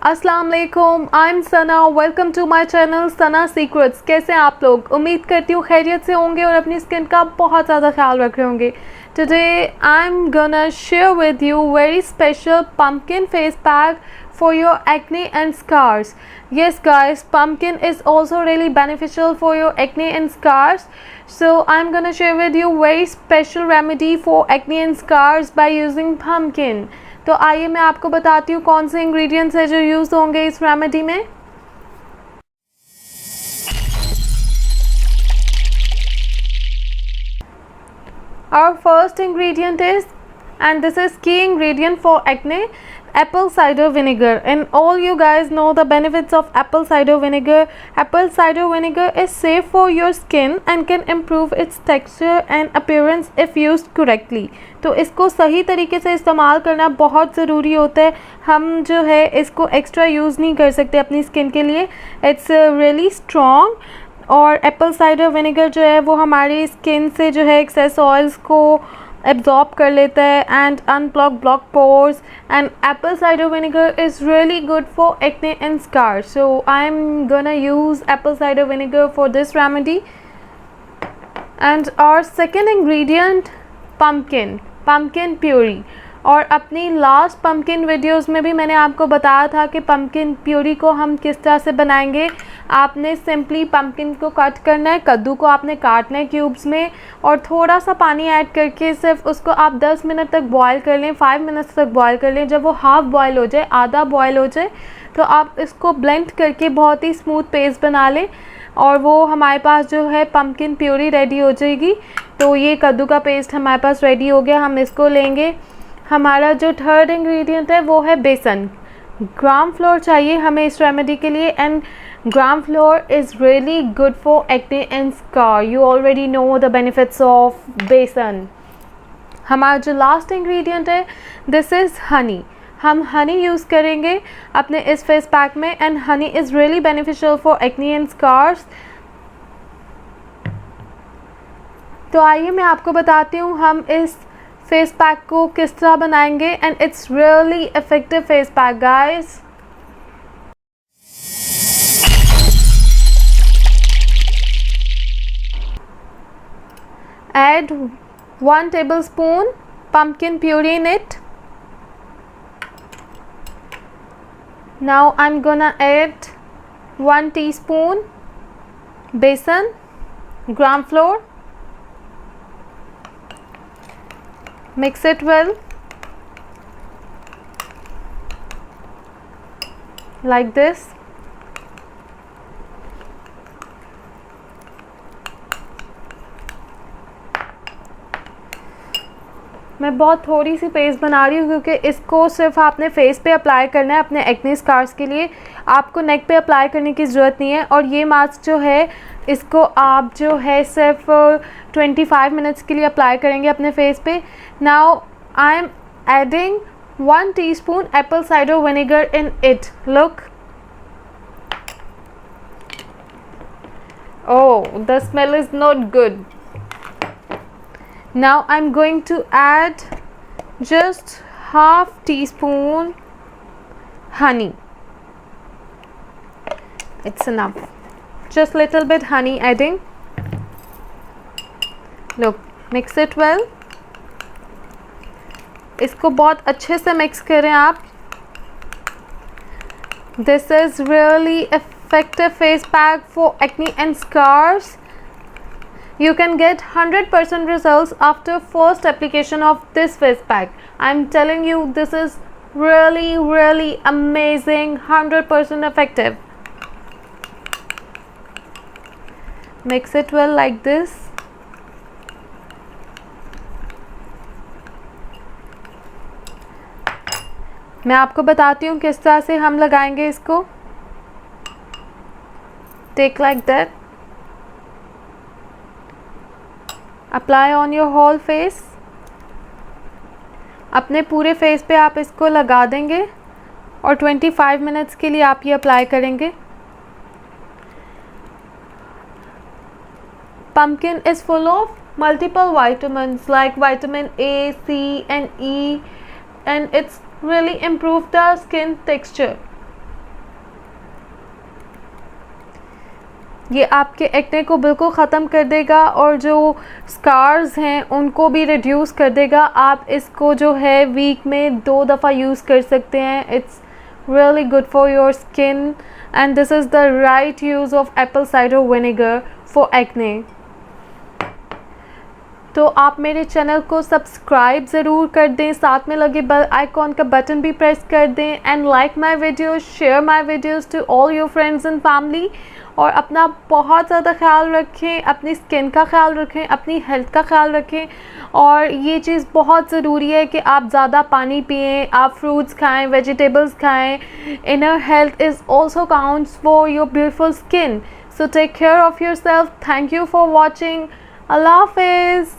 अस्सलाम वालेकुम, I am Sana. Welcome to my channel Sana secrets. कैसे हैं आप लोग? उम्मीद करती हूँ खैरियत से होंगे और अपनी स्किन का बहुत ज़्यादा ख्याल रख रहे होंगे। Today I am gonna share with you very special pumpkin face pack for your acne and scars. Yes guys, pumpkin is also really beneficial for your acne and scars. So I'm gonna share with you very special remedy for acne and scars by using pumpkin. तो आइए मैं आपको बताती हूँ कौन से ingredients है जो यूज़ होंगे इस रेमेडी में। Our first ingredient is, and this is key ingredient for acne, apple cider vinegar. And all you guys know the benefits of apple cider vinegar. Apple cider vinegar is safe for your skin and can improve its texture and appearance if used correctly. तो इसको सही तरीके से इस्तेमाल करना बहुत ज़रूरी होता है। हम जो है इसको एक्स्ट्रा यूज़ नहीं कर सकते अपनी स्किन के लिए। It's really strong. और एप्पल साइडर विनेगर जो है वो हमारी स्किन से जो है एक्सेस ऑयल्स को एब्जॉर्ब कर लेता है and unblock block pores. And apple cider vinegar is really good for acne and scar. So I am gonna use apple cider vinegar for this remedy. And our second ingredient pumpkin puree. और अपनी last pumpkin videos में भी मैंने आपको बताया था कि pumpkin puree को हम किस तरह से बनाएंगे। आपने सिंपली पम्पकिन को कट करना है, कद्दू को आपने काटना है क्यूब्स में और थोड़ा सा पानी ऐड करके सिर्फ उसको आप 10 मिनट तक बॉयल कर लें, 5 मिनट्स तक बॉयल कर लें। जब वो हाफ़ बॉयल हो जाए, आधा बॉयल हो जाए, तो आप इसको ब्लेंड करके बहुत ही स्मूथ पेस्ट बना लें और वो हमारे पास जो है पम्पकिन प्यूरी रेडी हो जाएगी। तो ये कद्दू का पेस्ट हमारे पास रेडी हो गया। हम इसको लेंगे। हमारा जो थर्ड इंग्रेडिएंट है वो है बेसन। ग्राम फ्लोर चाहिए हमें इस रेमेडी के लिए and gram flour is really good for acne and scar. You already know the benefits of besan. हमारा जो लास्ट इंग्रेडिएंट है दिस इज़ हनी। हम हनी यूज़ करेंगे अपने इस फेस पैक में and honey is really beneficial for acne and scars. तो आइए मैं आपको बताती हूँ हम इस फेस पैक को किस तरह बनाएंगे and it's really effective face pack guys. Add 1 tablespoon pumpkin puree in it. Now I'm gonna add 1 teaspoon besan, gram flour. Mix it well like this. मैं बहुत थोड़ी सी पेस्ट बना रही हूँ क्योंकि इसको सिर्फ आपने फेस पे अप्लाई करना है अपने एक्ने स्कार्स के लिए। आपको नेक पे अप्लाई करने की ज़रूरत नहीं है। और ये मास्क जो है इसको आप जो है सिर्फ 25 मिनट्स के लिए अप्लाई करेंगे अपने फेस पे। Now I am adding 1 teaspoon Apple cider vinegar in it. Look, oh, the smell is not good. Now I'm going to add just half teaspoon honey. It's enough. Just little bit honey adding. Look, mix it well. इसको बहुत अच्छे से mix करें आप। This is really effective face pack for acne and scars. You can get 100% results after first application of this face pack. I'm telling you, this is really amazing, 100% effective. Mix it well like this. मैं आपको बताती हूँ किस तरह से हम लगाएंगे इसको। Take like that. Apply on your whole face. अपने पूरे फेस पे आप इसको लगा देंगे और 25 मिनट्स के लिए आप ये अप्लाई करेंगे। Pumpkin is full of multiple vitamins like vitamin A, C and E, and it's really improve the skin texture. ये आपके एक्ने को बिल्कुल ख़त्म कर देगा और जो स्कार्स हैं उनको भी रिड्यूस कर देगा। आप इसको जो है वीक में 2 दफ़ा यूज़ कर सकते हैं। It's really good for your skin and this is the right use of Apple cider vinegar for acne. तो आप मेरे चैनल को सब्सक्राइब ज़रूर कर दें, साथ में लगे बेल आइकॉन का बटन भी प्रेस कर दें and like my videos, share my videos to all your friends and family. और अपना बहुत ज़्यादा ख्याल रखें, अपनी स्किन का ख्याल रखें, अपनी हेल्थ का ख्याल रखें। और ये चीज़ बहुत ज़रूरी है कि आप ज़्यादा पानी पिएं, आप फ्रूट्स खाएं, वेजिटेबल्स खाएं। Inner health is also counts for your beautiful skin. So take care of yourself. Thank you for watching. अल्लाह हाफिज़।